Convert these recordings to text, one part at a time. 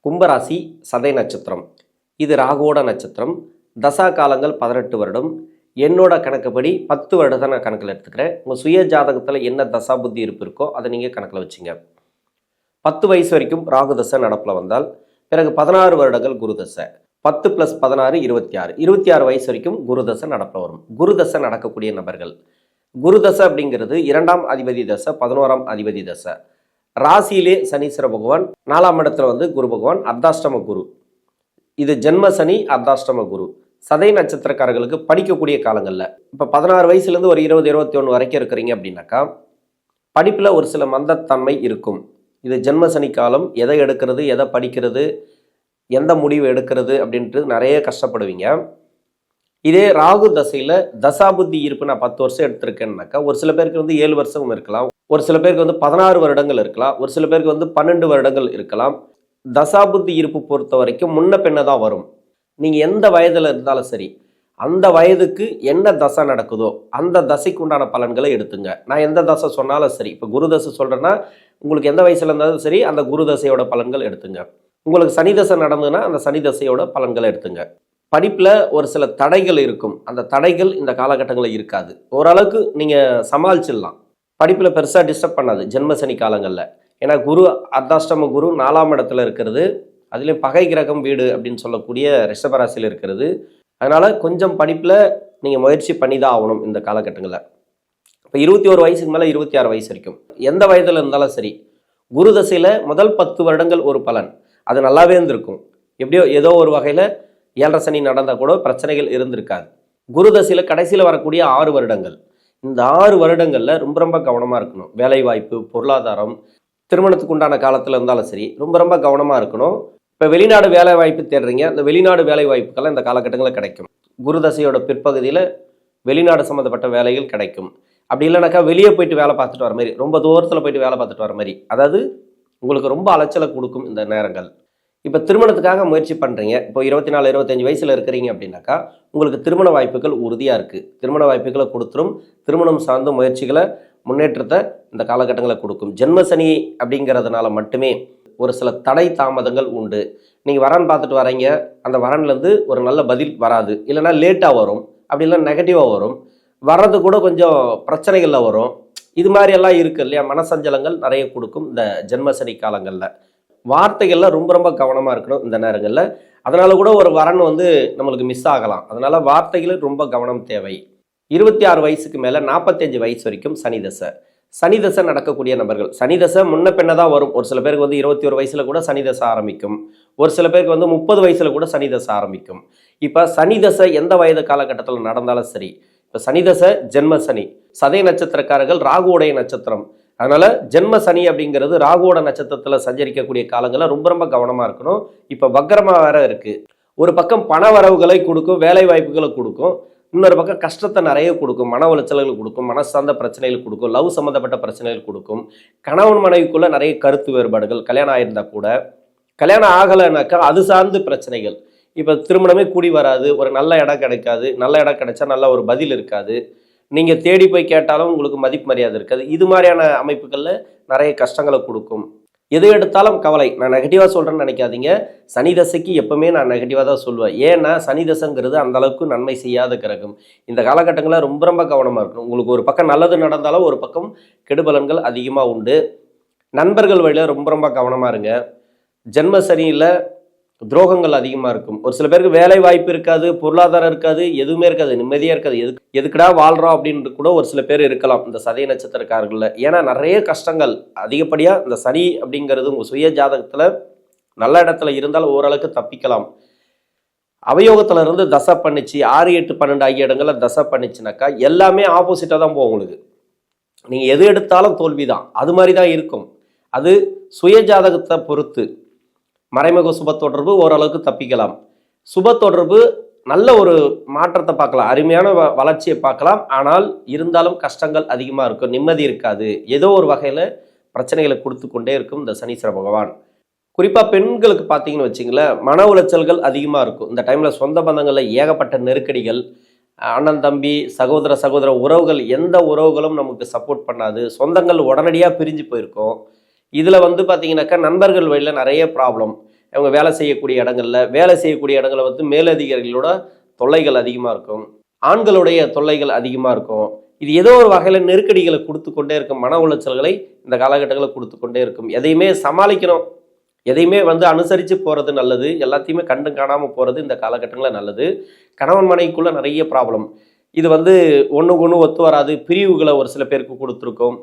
கும்பராசி சதய நட்சத்திரம். இது ராகுவோட நட்சத்திரம். தசா காலங்கள் 18 வருடம். என்னோட கணக்குப்படி 10 வருடம் தான் நான் கணக்கில் எடுத்துக்கிறேன். உங்கள் சுய ஜாதகத்தில் என்ன தசா புத்தி இருப்பு இருக்கோ அதை நீங்கள் கணக்கில் வச்சுங்க. 10 வயசு வரைக்கும் ராகு தசை நடப்பில் வந்தால் பிறகு 16 வருடங்கள் குரு தசை. 10 + 16 26. 26 வயசு வரைக்கும் குரு தசை நடப்பில் வரும். குரு தசை நடக்கக்கூடிய நபர்கள். குரு தசை அப்படிங்கிறது 2ஆம் அதிபதி தசை, 11ஆம் அதிபதி தசை. ராசியிலே சனீஸ்வர பகவான், 4ஆம் இடத்துல குரு பகவான், அர்த்தாஷ்டம குரு. இது ஜென்ம சனி, அர்த்தாஷ்டம குரு. சதய நட்சத்திரக்காரர்களுக்கு படிக்கக்கூடிய காலங்களில் இப்போ 16 வயசுலேருந்து ஒரு 20, 21 வரைக்கும் இருக்கிறீங்க அப்படின்னாக்கா படிப்பில் ஒரு சில மந்தத்தன்மை இருக்கும். இது ஜென்ம சனி காலம். எதை எடுக்கிறது, எதை படிக்கிறது, எந்த முடிவு எடுக்கிறது அப்படின்ட்டு நிறைய கஷ்டப்படுவீங்க. இதே ராகு தசையில் தசாபுத்தி இருப்பு நான் 10 வருஷம் எடுத்திருக்கேன்னாக்கா ஒரு சில பேருக்கு 7 வருஷம் இருக்கலாம், ஒரு சில பேருக்கு 16 வருடங்கள் இருக்கலாம், ஒரு சில பேருக்கு 12 வருடங்கள் இருக்கலாம். தசாபுத்தி இருப்பு பொறுத்த வரைக்கும் முன்ன பின்ன தான் வரும். நீங்கள் எந்த வயதில் இருந்தாலும் சரி, அந்த வயதுக்கு என்ன தசை நடக்குதோ அந்த தசைக்கு உண்டான பலன்களை எடுத்துங்க. நான் எந்த தசை சொன்னாலும் சரி, இப்போ குரு தசை சொல்கிறேன்னா உங்களுக்கு எந்த வயசில் இருந்தாலும் சரி அந்த குரு தசையோட பலன்கள் எடுத்துங்க. உங்களுக்கு சனி தசை நடந்ததுன்னா அந்த சனி தசையோட பலன்களை எடுத்துங்க. படிப்பில் ஒரு சில தடைகள் இருக்கும். அந்த தடைகள் இந்த காலகட்டங்களில் இருக்காது. ஓரளவுக்கு நீங்கள் சமாளிச்சிடலாம். படிப்பில் பெருசாக டிஸ்டர்ப் பண்ணாது ஜென்ம சனி காலங்களில். ஏன்னா குரு அர்த்தாஷ்டம குரு 4ஆம் இடத்துல இருக்கிறது, அதுலேயும் பகை கிரகம் வீடு அப்படின்னு சொல்லக்கூடிய ரிஷபராசியில் இருக்கிறது. அதனால் கொஞ்சம் படிப்பில் நீங்கள் முயற்சி பண்ணி தான் ஆகணும் இந்த காலகட்டங்களில். இப்போ 21 வயசுக்கு மேலே 26 வயசு வரைக்கும் எந்த வயதில் இருந்தாலும் சரி, குரு தசையில் முதல் 10 வருடங்கள் ஒரு பலன் அது நல்லாவே இருந்திருக்கும். எப்படியோ ஏதோ ஒரு வகையில் 7.5 சனி நடந்தால் கூட பிரச்சனைகள் இருந்திருக்காது. குரு தசையில் கடைசியில் வரக்கூடிய 6 வருடங்கள், இந்த 6 வருடங்களில் ரொம்ப ரொம்ப கவனமாக இருக்கணும். வேலை வாய்ப்பு, பொருளாதாரம், திருமணத்துக்கு உண்டான காலத்தில் இருந்தாலும் சரி ரொம்ப ரொம்ப கவனமாக இருக்கணும். இப்போ வெளிநாடு வேலை வாய்ப்பு தேடுறீங்க, அந்த வெளிநாடு வேலை வாய்ப்புக்கெல்லாம் இந்த காலகட்டங்களில் கிடைக்கும். குரு தசையோட பிற்பகுதியில் வெளிநாடு சம்மந்தப்பட்ட வேலைகள் கிடைக்கும். அப்படி இல்லைனாக்கா வெளியே போயிட்டு வேலை பார்த்துட்டு வர மாதிரி, ரொம்ப தூரத்தில் போயிட்டு வேலை பார்த்துட்டு வர மாதிரி, அதாவது உங்களுக்கு ரொம்ப அலைச்சலை கொடுக்கும் இந்த நேரங்கள். இப்போ திருமணத்துக்காக முயற்சி பண்ணுறீங்க, இப்போ 24, 25 வயசில் இருக்கிறீங்க அப்படின்னாக்கா உங்களுக்கு திருமண வாய்ப்புகள் உறுதியாக இருக்குது. திருமண வாய்ப்புகளை கொடுத்துரும். திருமணம் சார்ந்த முயற்சிகளை, முன்னேற்றத்தை இந்த காலகட்டங்களில் கொடுக்கும். ஜென்ம சனி அப்படிங்கிறதுனால மட்டுமே ஒரு சில தடை தாமதங்கள் உண்டு. நீங்கள் வரன் பார்த்துட்டு வரீங்க, அந்த வரன்லேருந்து ஒரு நல்ல பதில் வராது, இல்லைனா லேட்டாக வரும், அப்படி இல்லைனா நெகட்டிவாக வரும், வர்றது கூட கொஞ்சம் பிரச்சனைகளில் வரும். இது மாதிரியெல்லாம் இருக்குது இல்லையா, மனசஞ்சலங்கள் நிறைய கொடுக்கும் இந்த ஜென்ம சனி காலங்களில். வார்த்தைகள்லாம் ரொம்ப ரொம்ப கவனமாக இருக்கணும் இந்த நேரங்களில். அதனால கூட ஒரு வரன் நம்மளுக்கு மிஸ் ஆகலாம். அதனால வார்த்தைகளில் ரொம்ப கவனம் தேவை. 26 வயசுக்கு மேலே 45 வயசு வரைக்கும் சனி தசை. சனி தசை நடக்கக்கூடிய நபர்கள், சனி தசை முன்ன பின்ன தான் வரும். ஒரு சில பேருக்கு 21 வயசில் கூட சனி தசை ஆரம்பிக்கும், ஒரு சில பேருக்கு 30 வயசில் கூட சனி தசை ஆரம்பிக்கும். இப்போ சனி தசை எந்த வயது காலகட்டத்தில் நடந்தாலும் சரி, இப்போ சனி தசை ஜென்ம சனி. சதய நட்சத்திரக்காரர்கள் ராகுவோடைய நட்சத்திரம். அதனால ஜென்ம சனி அப்படிங்கிறது ராகுவோட நட்சத்திரத்தில் சஞ்சரிக்கக்கூடிய காலங்களில் ரொம்ப ரொம்ப கவனமாக இருக்கணும். இப்போ வக்கரமாக வேற இருக்கு. ஒரு பக்கம் பண வரவுகளை கொடுக்கும், வேலை வாய்ப்புகளை கொடுக்கும், இன்னொரு பக்கம் கஷ்டத்தை நிறைய கொடுக்கும், மன உளைச்சல்கள் கொடுக்கும், மன சார்ந்த பிரச்சனைகள் கொடுக்கும், லவ் சம்மந்தப்பட்ட பிரச்சனைகள் கொடுக்கும். கணவன் மனைவிக்குள்ள நிறைய கருத்து வேறுபாடுகள், கல்யாணம் ஆயிருந்தா கூட கல்யாணம் ஆகலைனாக்கா அது சார்ந்து பிரச்சனைகள். இப்போ திருமணமே கூடி வராது, ஒரு நல்ல இடம் கிடைக்காது, நல்ல இடம் கிடைச்சா நல்ல ஒரு பதில் இருக்காது, நீங்கள் தேடி போய் கேட்டாலும் உங்களுக்கு மதிப்பு மரியாதை இருக்காது. இது மாதிரியான அமைப்புகளில் நிறைய கஷ்டங்களை கொடுக்கும். எது எடுத்தாலும் கவலை. நான் நெகட்டிவாக சொல்கிறேன்னு நினைக்காதீங்க. சனி தசைக்கு எப்பவுமே நான் நெகட்டிவாக தான் சொல்லுவேன். ஏன்னா சனி தசைங்கிறது அந்தளவுக்கு நன்மை செய்யாத கிரகம். இந்த காலகட்டங்களில் ரொம்ப ரொம்ப கவனமாக இருக்கணும். உங்களுக்கு ஒரு பக்கம் நல்லது நடந்தாலும் ஒரு பக்கம் கெடுபலன்கள் அதிகமாக உண்டு. நண்பர்கள் வழியில் ரொம்ப ரொம்ப கவனமாக இருங்க. ஜென்ம சனியில் துரோகங்கள் அதிகமாக இருக்கும். ஒரு சில பேருக்கு வேலை வாய்ப்பு இருக்காது, பொருளாதாரம் இருக்காது, எதுவுமே இருக்காது, நிம்மதியாக இருக்காது. எதுக்குடா வாழ்கிறோம் அப்படின்னு கூட ஒரு சில பேர் இருக்கலாம் இந்த சதய நட்சத்திரக்காரர்களில். ஏன்னா நிறைய கஷ்டங்கள் அதிகப்படியாக இந்த சனி அப்படிங்கிறது உங்கள் சுய ஜாதகத்தில் நல்ல இடத்துல இருந்தால் ஓரளவுக்கு தப்பிக்கலாம். அவயோகத்தில் இருந்து தசை பண்ணிச்சு 6, 8, 12 ஆகிய இடங்களில் தசை பண்ணிச்சுனாக்கா எல்லாமே ஆப்போசிட்டாக தான் போகும் உங்களுக்கு. நீங்கள் எது எடுத்தாலும் தோல்வி தான். அது மாதிரி தான் இருக்கும். அது சுய ஜாதகத்தை பொறுத்து. மறைமுக சுப தொடர்பு ஓரளவுக்கு தப்பிக்கலாம். சுப தொடர்பு நல்ல ஒரு மாற்றத்தை பார்க்கலாம், அருமையான வளர்ச்சியை பார்க்கலாம். ஆனால் இருந்தாலும் கஷ்டங்கள் அதிகமாக இருக்கும், நிம்மதி இருக்காது, ஏதோ ஒரு வகையில் பிரச்சனைகளை கொடுத்து கொண்டே இருக்கும் இந்த சனீஸ்வர பகவான். குறிப்பாக பெண்களுக்கு பார்த்தீங்கன்னு வச்சிங்களேன், மன உளைச்சல்கள் அதிகமாக இருக்கும் இந்த டைமில். சொந்த பந்தங்களில் ஏகப்பட்ட நெருக்கடிகள், அண்ணன் தம்பி, சகோதர உறவுகள், எந்த உறவுகளும் நமக்கு சப்போர்ட் பண்ணாது, சொந்தங்கள் உடனடியாக பிரிஞ்சு போயிருக்கோம். இதில் பார்த்தீங்கன்னாக்கா நண்பர்கள் வழியில் நிறைய ப்ராப்ளம். அவங்க வேலை செய்யக்கூடிய இடங்கள்ல வந்து மேலதிகாரிகளோட தொல்லைகள் அதிகமாக இருக்கும், ஆண்களுடைய தொல்லைகள் அதிகமாக இருக்கும். இது ஏதோ ஒரு வகையில் நெருக்கடிகளை கொடுத்து கொண்டே இருக்கும், மன உளைச்சல்களை இந்த காலகட்டங்களில் கொடுத்து கொண்டே இருக்கும். எதையுமே சமாளிக்கணும், எதையுமே வந்து அனுசரித்து போகிறது நல்லது, எல்லாத்தையுமே கண்டு காணாமல் போகிறது இந்த காலகட்டங்களில் நல்லது. கணவன் மனைவிக்குள்ளே நிறைய ப்ராப்ளம், இது வந்து ஒன்றுக்கு ஒன்று ஒத்து வராது, பிரிவுகளை ஒரு சில பேருக்கு கொடுத்துருக்கோம்.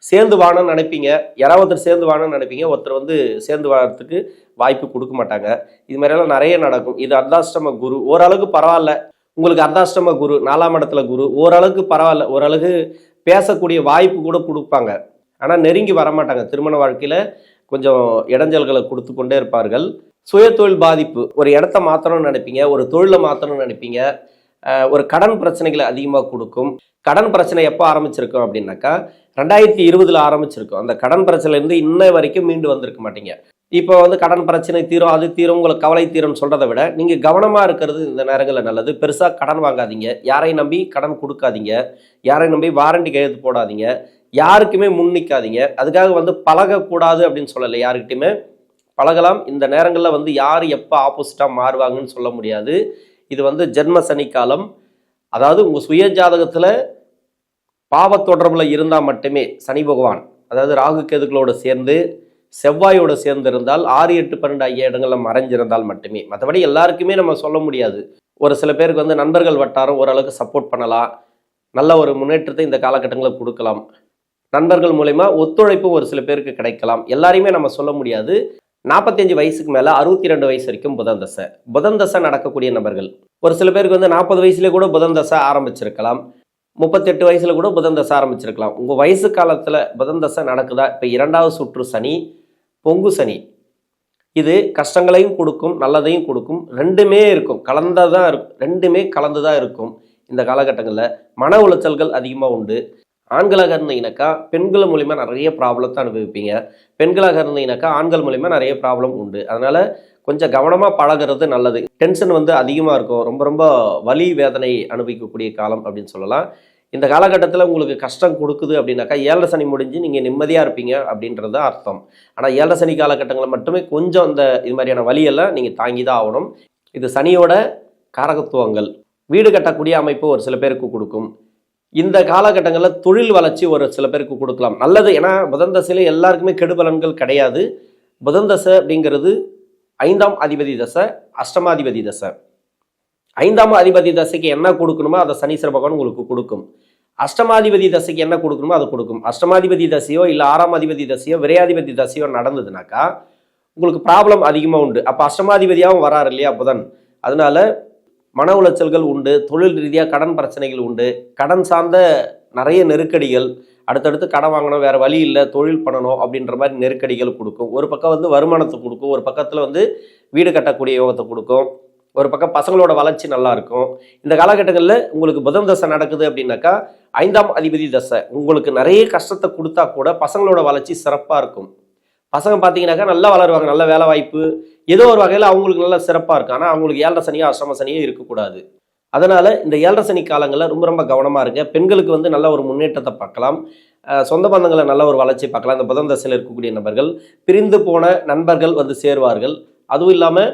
சேர்ந்து வாழணும்னு நினைப்பீங்க, யாராவது ஒருத்தர் சேர்ந்து வாழணும்னு நினைப்பீங்க, ஒருத்தர் வந்து சேர்ந்து வாழறதுக்கு வாய்ப்பு கொடுக்க மாட்டாங்க. இது மாதிரியெல்லாம் நிறைய நடக்கும். இது அர்த்தாஷ்டம குரு, ஓரளவுக்கு பரவாயில்ல. உங்களுக்கு அர்த்தாஷ்டம குரு 4ஆம் இடத்துல குரு, ஓரளவுக்கு பரவாயில்ல, ஓரளவுக்கு பேசக்கூடிய வாய்ப்பு கூட கொடுப்பாங்க. ஆனால் நெருங்கி வரமாட்டாங்க. திருமண வாழ்க்கையில் கொஞ்சம் இடைஞ்சல்களை கொடுத்து கொண்டே இருப்பார்கள். சுய தொழில் பாதிப்பு, ஒரு இடத்த மாற்றணும்னு நினைப்பீங்க, ஒரு தொழிலை மாற்றணும்னு நினைப்பீங்க, ஒரு கடன் பிரச்சனைகளை அதிகமாக கொடுக்கும். கடன் பிரச்சனை எப்போ ஆரம்பிச்சிருக்கோம் அப்படின்னாக்கா 2020 ஆரம்பிச்சிருக்கோம். அந்த கடன் பிரச்சனைலேருந்து இன்ன வரைக்கும் மீண்டு வந்திருக்க மாட்டீங்க. இப்போ வந்து கடன் பிரச்சனை தீரும், அது தீரும், உங்களுக்கு கவலை தீரும்னு சொல்கிறத விட நீங்கள் கவனமாக இருக்கிறது இந்த நேரங்களில் நல்லது. பெருசாக கடன் வாங்காதீங்க, யாரையும் நம்பி கடன் கொடுக்காதீங்க, யாரையும் நம்பி வாரண்டி கையெழுத்து போடாதீங்க, யாருக்குமே முன்னிக்காதீங்க. அதுக்காக வந்து பழகக்கூடாது அப்படின்னு சொல்லலை, யாருக்கிட்டையுமே பழகலாம். இந்த நேரங்களில் வந்து யார் எப்போ ஆப்போசிட்டாக மாறுவாங்கன்னு சொல்ல முடியாது. இது வந்து ஜென்ம சனிக்காலம். அதாவது உங்கள் சுய ஜாதகத்தில் பாவத்தொடர்பில் இருந்தால் மட்டுமே சனி பகவான், அதாவது ராகு கேதுக்களோடு சேர்ந்து செவ்வாயோடு சேர்ந்து இருந்தால் 6, 8, 12 ஆகிய இடங்களில் மறைஞ்சிருந்தால் மட்டுமே. மற்றபடி எல்லாருக்குமே நம்ம சொல்ல முடியாது. ஒரு சில பேருக்கு வந்து நண்பர்கள் வட்டாரம் ஓரளவுக்கு சப்போர்ட் பண்ணலாம், நல்ல ஒரு முன்னேற்றத்தை இந்த காலகட்டங்களில் கொடுக்கலாம். நண்பர்கள் மூலமா ஒத்துழைப்பு ஒரு சில பேருக்கு கிடைக்கலாம். எல்லாரையுமே நம்ம சொல்ல முடியாது. 45 வயசுக்கு மேலே 62 வயசு வரைக்கும் புதன் தசை நடக்கக்கூடிய நபர்கள். ஒரு சில பேருக்கு வந்து 40 வயசுலேயே கூட புதன் தசை ஆரம்பிச்சிருக்கலாம், 38 வயசுல கூட புதன் தசை ஆரம்பிச்சிருக்கலாம். உங்கள் வயசு காலத்தில் புதன் தசை நடக்குதா? இப்போ 2வது சுற்று சனி, பொங்கு சனி, இது கஷ்டங்களையும் கொடுக்கும், நல்லதையும் கொடுக்கும், ரெண்டுமே இருக்கும், கலந்ததான் இருக்கும், ரெண்டுமே கலந்து தான் இருக்கும். இந்த காலகட்டங்களில் மன உளைச்சல்கள் அதிகமாக உண்டு. ஆண்களாக இருந்தீங்கன்னாக்கா பெண்கள் மூலிமா நிறைய ப்ராப்ளத்தை அனுபவிப்பீங்க, பெண்களாக இருந்தீங்கன்னாக்கா ஆண்கள் மூலிமா நிறைய ப்ராப்ளம் உண்டு. அதனால் கொஞ்சம் கவனமாக பழகிறது நல்லது. டென்ஷன் வந்து அதிகமாக இருக்கும், ரொம்ப ரொம்ப வலி வேதனை அனுபவிக்கக்கூடிய காலம் அப்படின்னு சொல்லலாம். இந்த காலகட்டத்தில் உங்களுக்கு கஷ்டம் கொடுக்குது அப்படின்னாக்கா 7 சனி முடிஞ்சு நீங்கள் நிம்மதியாக இருப்பீங்க அப்படின்றது அர்த்தம். ஆனால் 7 சனி காலகட்டங்களில் மட்டுமே கொஞ்சம் இந்த இது மாதிரியான வலியெல்லாம் நீங்கள் தாங்கி தான் ஆகணும். இது சனியோட காரகத்துவங்கள். வீடு கட்டக்கூடிய அமைப்பு ஒரு சில பேருக்கு கொடுக்கும். இந்த காலகட்டங்களில் தொழில் வளர்ச்சி ஒரு சில பேருக்கு கொடுக்கலாம், நல்லது. ஏன்னா புதன் தசையில் எல்லாருக்குமே கெடுபலன்கள் கிடையாது. புதன் தசை அப்படிங்கிறது 5ஆம் அதிபதி தசை, அஷ்டமாதிபதி தசை. 5ஆம் அதிபதி தசைக்கு என்ன கொடுக்கணுமோ அதை சனீஸ்வர பகவான் உங்களுக்கு கொடுக்கும். அஷ்டமாதிபதி தசைக்கு என்ன கொடுக்கணுமோ அதை கொடுக்கும். அஷ்டமாதிபதி தசையோ இல்லை 6ஆம் அதிபதி தசையோ விரையாதிபதி தசையோ நடந்ததுனாக்கா உங்களுக்கு ப்ராப்ளம் அதிகமாக உண்டு. அப்போ அஷ்டமாதிபதியாகவும் வராரு இல்லையா புதன், அதனால மன உளைச்சல்கள் உண்டு, தொழில் ரீதியாக கடன் பிரச்சனைகள் உண்டு, கடன் சார்ந்த நிறைய நெருக்கடிகள், அடுத்தடுத்து கடன் வாங்கணும், வேறு வழி இல்லை, தொழில் பண்ணணும் அப்படின்ற மாதிரி நெருக்கடிகள் கொடுக்கும். ஒரு பக்கம் வந்து வருமானத்தை கொடுக்கும், ஒரு பக்கத்தில் வந்து வீடு கட்டக்கூடிய யோகத்தை கொடுக்கும், ஒரு பக்கம் பசங்களோட வளர்ச்சி நல்லா இருக்கும். இந்த காலகட்டங்களில் உங்களுக்கு புதன் தசை நடக்குது அப்படின்னாக்கா 5ஆம் அதிபதி தசை உங்களுக்கு நிறைய கஷ்டத்தை கொடுத்தா கூட பசங்களோட வளர்ச்சி சிறப்பாக இருக்கும். பசங்க பார்த்தீங்கன்னாக்கா நல்லா வளருவாங்க, நல்ல வேலை வாய்ப்பு, ஏதோ ஒரு வகையில் அவங்களுக்கு நல்லா சிறப்பாக இருக்கும். ஆனால் அவங்களுக்கு 7 சனியோ அஷ்டம சனியோ இருக்கக்கூடாது. அதனால் இந்த 7 சனி காலங்களில் ரொம்ப ரொம்ப கவனமாக இருங்க. பெண்களுக்கு வந்து நல்ல ஒரு முன்னேற்றத்தை பார்க்கலாம், சொந்த பந்தங்களை நல்ல ஒரு வளர்ச்சி பார்க்கலாம். இந்த புதன் தசையில் இருக்கக்கூடிய நபர்கள், பிரிந்து போன நண்பர்கள் வந்து சேருவார்கள். அதுவும் இல்லாமல்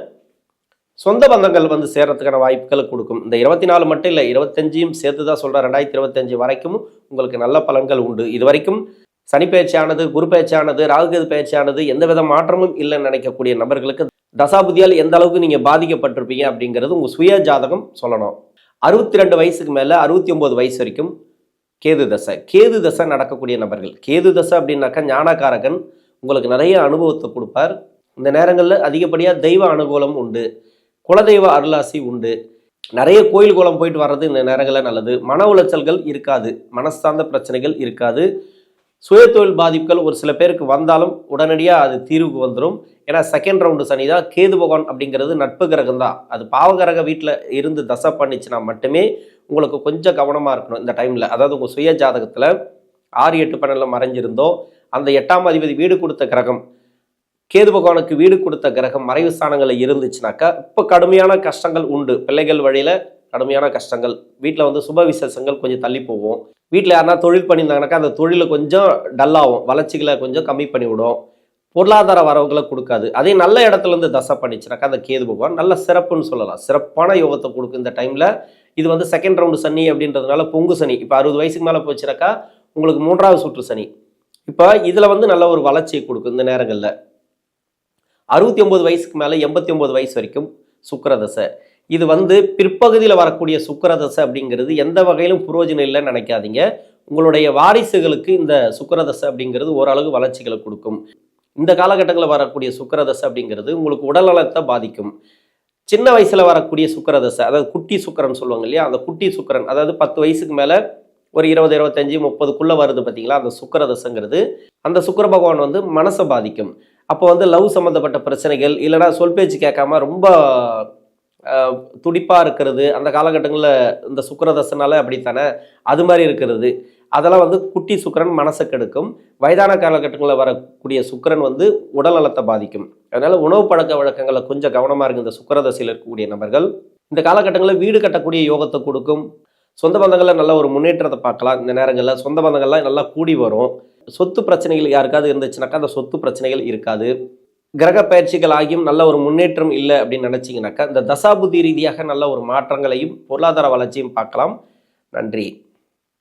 சொந்த பந்தங்கள் வந்து சேர்றதுக்கான வாய்ப்புகளை கொடுக்கும். இந்த 24 மட்டும் இல்லை, 25யும் சேர்த்து தான் சொல்கிறேன். 2025 வரைக்கும் உங்களுக்கு நல்ல பலன்கள் உண்டு. இது வரைக்கும் சனி பயிற்சியானது, குரு பயிற்சியானது, ராகுகேது பயிற்சியானது எந்த வித மாற்றமும் இல்லைன்னு நினைக்கக்கூடிய நபர்களுக்கு தசாபுதியால் எந்த அளவுக்கு நீங்கள் பாதிக்கப்பட்டிருப்பீங்க அப்படிங்கிறது உங்கள் சுய ஜாதகம் சொல்லணும். 62 வயசுக்கு மேலே 69 வயசு வரைக்கும் கேது தசை நடக்கக்கூடிய நபர்கள். கேது தசை அப்படின்னாக்கா ஞானகாரகன், உங்களுக்கு நிறைய அனுபவத்தை கொடுப்பார். இந்த நேரங்களில் அதிகப்படியாக தெய்வ அனுகூலம் உண்டு, குலதெய்வ அருளாசி உண்டு, நிறைய கோயில் குளம் போயிட்டு வர்றது இந்த நேரங்களில் நல்லது. மன உளைச்சல்கள் இருக்காது, மனசார்ந்த பிரச்சனைகள் இருக்காது. சுய தொழில் பாதிப்புகள் ஒரு சில பேருக்கு வந்தாலும் உடனடியாக அது தீர்வுக்கு வந்துடும். ஏன்னா செகண்ட் ரவுண்டு சனி தான். கேது பகவான் அப்படிங்கிறது நட்பு கிரகம் தான். அது பாவகிரக வீட்டில் இருந்து தசை பண்ணிச்சுன்னா மட்டுமே உங்களுக்கு கொஞ்சம் கவனமாக இருக்கணும் இந்த டைமில். அதாவது உங்கள் சுய ஜாதகத்தில் 6, 8, 12 மறைஞ்சிருந்தோ அந்த 8ஆம் அதிபதி வீடு கொடுத்த கிரகம், கேது பகவானுக்கு வீடு கொடுத்த கிரகம் மறைவு ஸ்தானங்களில் இருந்துச்சுனாக்கா இப்போ கடுமையான கஷ்டங்கள் உண்டு. பிள்ளைகள் வழியில் கடுமையான கஷ்டங்கள், வீட்டில் வந்து சுப விசேஷங்கள் கொஞ்சம் தள்ளி போகும். வீட்டில் யாருனா தொழில் பண்ணியிருந்தாங்கனாக்கா அந்த தொழிலை கொஞ்சம் டல்லாகும், வளர்ச்சிகளை கொஞ்சம் கம்மி பண்ணி விடும். பொருளாதார வரவுகளை கொடுக்காது. அதே நல்ல இடத்துல இருந்து தசை பண்ணிச்சுனாக்கா அந்த கேது பகவான் நல்ல சிறப்புன்னு சொல்லலாம். சிறப்பான யோகத்தை கொடுக்கும் இந்த டைமில். இது வந்து செகண்ட் ரவுண்டு சனி அப்படின்றதுனால பொங்கு சனி. இப்போ 60 வயசுக்கு மேலே போச்சுனாக்கா உங்களுக்கு 3வது சுற்று சனி. இப்போ இதில் வந்து நல்ல ஒரு வளர்ச்சியை கொடுக்கும் இந்த நேரங்களில். 69 வயசுக்கு மேலே 89 வயசு வரைக்கும் சுக்கிரதசை. இது வந்து பிற்பகுதியில் வரக்கூடிய சுக்கிரதசை அப்படிங்கிறது எந்த வகையிலும் புரோஜனம் இல்லைன்னு நினைக்காதீங்க. உங்களுடைய வாரிசுகளுக்கு இந்த சுக்கிரதசை அப்படிங்கிறது ஓரளவு வளர்ச்சிகளை கொடுக்கும். இந்த காலகட்டங்களில் வரக்கூடிய சுக்கிரதசை அப்படிங்கிறது உங்களுக்கு உடல்நலத்தை பாதிக்கும். சின்ன வயசில் வரக்கூடிய சுக்கிரதசை, அதாவது குட்டி சுக்கிரன் சொல்லுவாங்க இல்லையா, அந்த குட்டி சுக்கிரன், அதாவது 10 வயசுக்கு மேலே ஒரு 20, 25, 30க்குள்ளே வருது பார்த்தீங்களா, அந்த சுக்கிரதசைங்கிறது, அந்த சுக்கிர பகவான் வந்து மனசை பாதிக்கும். அப்போ வந்து லவ் சம்மந்தப்பட்ட பிரச்சனைகள், இல்லைனா சொல் பேச்சு கேட்காம ரொம்ப துடிப்பாக இருக்கிறது, அந்த காலகட்டங்களில் இந்த சுக்கிரதசைனால அப்படித்தானே, அது மாதிரி இருக்கிறது, அதெல்லாம் வந்து குட்டி சுக்கிரன் மனசை கெடுக்கும். வயதான காலகட்டங்களில் வரக்கூடிய சுக்கிரன் வந்து உடல் நலத்தை பாதிக்கும். அதனால் உணவு பழக்க வழக்கங்களில் கொஞ்சம் கவனமாக இருக்குது இந்த சுக்கிரதசையில் இருக்கக்கூடிய நபர்கள். இந்த காலகட்டங்களில் வீடு கட்டக்கூடிய யோகத்தை கொடுக்கும். சொந்த பந்தங்களில் நல்ல ஒரு முன்னேற்றத்தை பார்க்கலாம். இந்த நேரங்களில் சொந்த பந்தங்கள்லாம் நல்லா கூடி வரும். சொத்து பிரச்சனைகள் யாருக்காவது இருந்துச்சுனாக்கா அந்த சொத்து பிரச்சனைகள் இருக்காது. கிரக பயிற்சிகள் ஆகியும் நல்ல ஒரு முன்னேற்றம் இல்லை அப்படின்னு நினச்சிங்கனாக்கா இந்த தசாபுத்தி ரீதியாக நல்ல ஒரு மாற்றங்களையும் பொருளாதார வளர்ச்சியும் பார்க்கலாம். நன்றி.